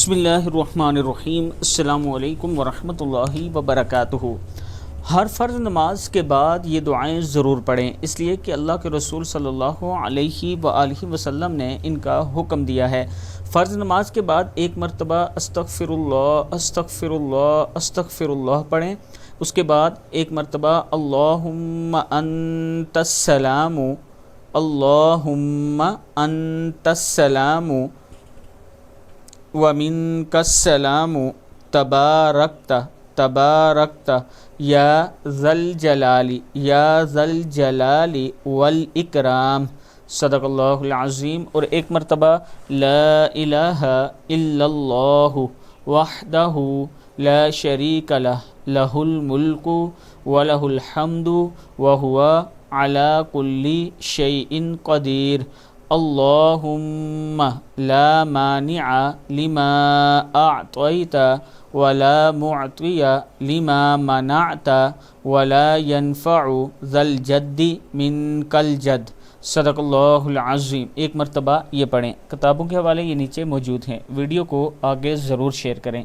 بسم اللہ الرحمن الرحیم۔ السلام علیکم ورحمۃ اللہ وبرکاتہ۔ ہر فرض نماز کے بعد یہ دعائیں ضرور پڑھیں، اس لیے کہ اللہ کے رسول صلی اللہ علیہ وآلہ وسلم نے ان کا حکم دیا ہے۔ فرض نماز کے بعد ایک مرتبہ استغفر اللہ استغفر اللہ استغفر اللہ پڑھیں، اس کے بعد ایک مرتبہ اللہم انت السلام اللہم انت السلام وَمِنْكَ السَّلَامُ تَبَارَكْتَ تَبَارَكْتَ یا ذا الجلال والإکرام، صدق اللہ العظیم۔ اور ایک مرتبہ لا الہ الا اللہ وحدہ لا شریک لہ لہ الملک ولہ الحمد وہو علی کل شیء قدیر، اللہم لا مانع لما اعطیت ولا معطی لما منعت ولا ينفع ذا الجد منک الجد، صدق اللہ العظیم۔ ایک مرتبہ یہ پڑھیں۔ کتابوں کے حوالے یہ نیچے موجود ہیں، ویڈیو کو آگے ضرور شیئر کریں۔